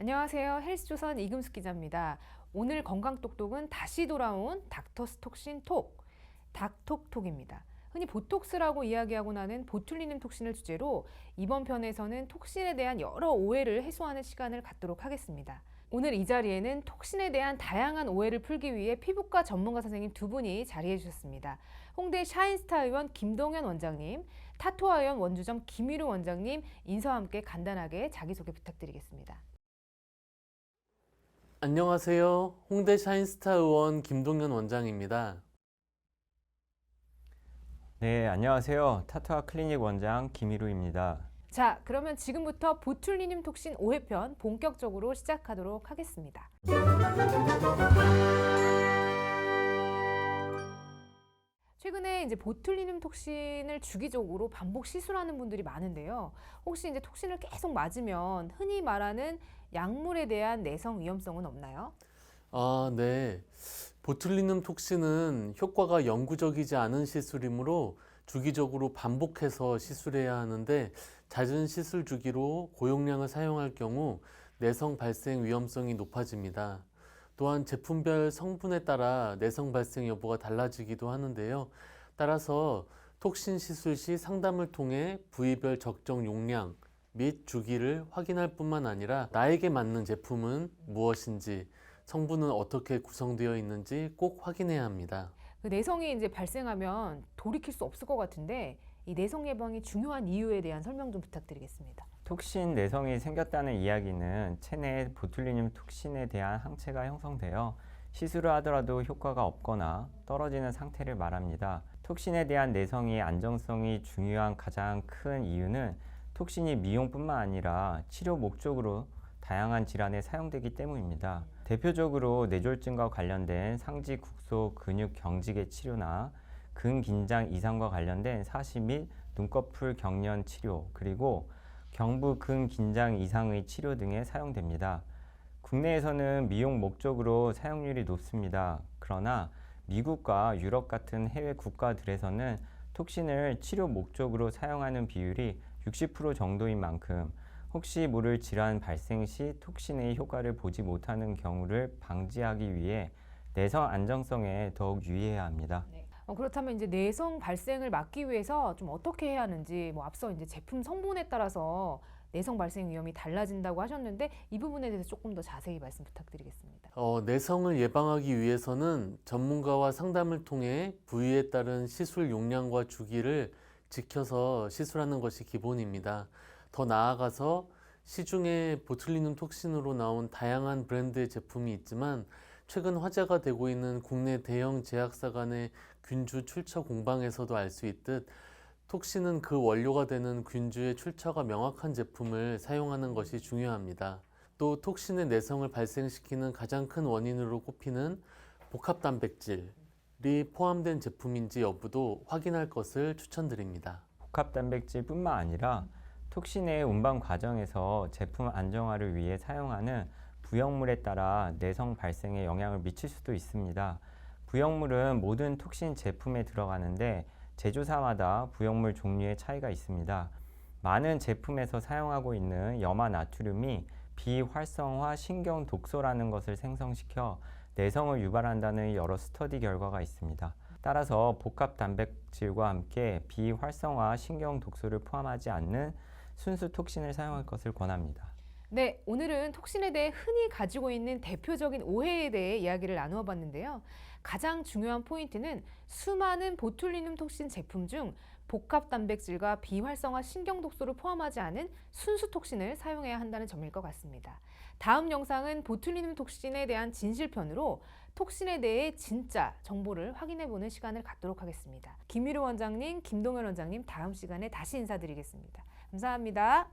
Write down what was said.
안녕하세요. 헬스조선 이금숙 기자입니다. 오늘 건강똑똑은 다시 돌아온 닥터스톡신 톡, 닥톡톡입니다. 흔히 보톡스라고 이야기하고 나는 보툴리눔 톡신을 주제로 이번 편에서는 톡신에 대한 여러 오해를 해소하는 시간을 갖도록 하겠습니다. 오늘 이 자리에는 톡신에 대한 다양한 오해를 풀기 위해 피부과 전문가 선생님 두 분이 자리해 주셨습니다. 홍대 샤인스타 의원 김동현 원장님, 타투아 의원 원주점 김희루 원장님 인사와 함께 간단하게 자기소개 부탁드리겠습니다. 안녕하세요. 홍대 샤인스타 의원 김동현 원장입니다. 네, 안녕하세요. 타투아 클리닉 원장 김희루입니다. 자, 그러면 지금부터 보툴리눔 톡신 5회편 본격적으로 시작하도록 하겠습니다. 최근에 이제 보툴리눔 톡신을 주기적으로 반복 시술하는 분들이 많은데요. 혹시 이제 톡신을 계속 맞으면 흔히 말하는 약물에 대한 내성 위험성은 없나요? 네. 보툴리눔 톡신은 효과가 영구적이지 않은 시술이므로 주기적으로 반복해서 시술해야 하는데 잦은 시술 주기로 고용량을 사용할 경우 내성 발생 위험성이 높아집니다. 또한 제품별 성분에 따라 내성 발생 여부가 달라지기도 하는데요. 따라서 톡신 시술 시 상담을 통해 부위별 적정 용량 및 주기를 확인할 뿐만 아니라 나에게 맞는 제품은 무엇인지, 성분은 어떻게 구성되어 있는지 꼭 확인해야 합니다. 그 내성이 이제 발생하면 돌이킬 수 없을 것 같은데 이 내성 예방이 중요한 이유에 대한 설명 좀 부탁드리겠습니다. 톡신 내성이 생겼다는 이야기는 체내 보툴리눔 톡신에 대한 항체가 형성되어 시술을 하더라도 효과가 없거나 떨어지는 상태를 말합니다. 톡신에 대한 내성이 안정성이 중요한 가장 큰 이유는 톡신이 미용뿐만 아니라 치료 목적으로 다양한 질환에 사용되기 때문입니다. 대표적으로 뇌졸중과 관련된 상지 국소 근육 경직의 치료나 근긴장 이상과 관련된 사시 및 눈꺼풀 경련 치료, 그리고 경부 근긴장 이상의 치료 등에 사용됩니다. 국내에서는 미용 목적으로 사용률이 높습니다. 그러나 미국과 유럽 같은 해외 국가들에서는 톡신을 치료 목적으로 사용하는 비율이 60% 정도인 만큼 혹시 모를 질환 발생 시 톡신의 효과를 보지 못하는 경우를 방지하기 위해 내성 안정성에 더욱 유의해야 합니다. 네. 그렇다면 이제 내성 발생을 막기 위해서 좀 어떻게 해야 하는지 앞서 이제 제품 성분에 따라서 내성 발생 위험이 달라진다고 하셨는데 이 부분에 대해서 조금 더 자세히 말씀 부탁드리겠습니다. 내성을 예방하기 위해서는 전문가와 상담을 통해 부위에 따른 시술 용량과 주기를 지켜서 시술하는 것이 기본입니다. 더 나아가서 시중에 보툴리눔 톡신으로 나온 다양한 브랜드의 제품이 있지만 최근 화제가 되고 있는 국내 대형 제약사 간의 균주 출처 공방에서도 알 수 있듯 톡신은 그 원료가 되는 균주의 출처가 명확한 제품을 사용하는 것이 중요합니다. 또 톡신의 내성을 발생시키는 가장 큰 원인으로 꼽히는 복합단백질이 포함된 제품인지 여부도 확인할 것을 추천드립니다. 복합단백질뿐만 아니라 톡신의 운반 과정에서 제품 안정화를 위해 사용하는 부형물에 따라 내성 발생에 영향을 미칠 수도 있습니다. 부형물은 모든 톡신 제품에 들어가는데 제조사마다 부형물 종류의 차이가 있습니다. 많은 제품에서 사용하고 있는 염화 나트륨이 비활성화 신경 독소라는 것을 생성시켜 내성을 유발한다는 여러 스터디 결과가 있습니다. 따라서 복합 단백질과 함께 비활성화 신경 독소를 포함하지 않는 순수 톡신을 사용할 것을 권합니다. 네, 오늘은 톡신에 대해 흔히 가지고 있는 대표적인 오해에 대해 이야기를 나누어 봤는데요. 가장 중요한 포인트는 수많은 보툴리눔 톡신 제품 중 복합 단백질과 비활성화 신경 독소를 포함하지 않은 순수 톡신을 사용해야 한다는 점일 것 같습니다. 다음 영상은 보툴리눔 톡신에 대한 진실편으로 톡신에 대해 진짜 정보를 확인해보는 시간을 갖도록 하겠습니다. 김희루 원장님, 김동현 원장님 다음 시간에 다시 인사드리겠습니다. 감사합니다.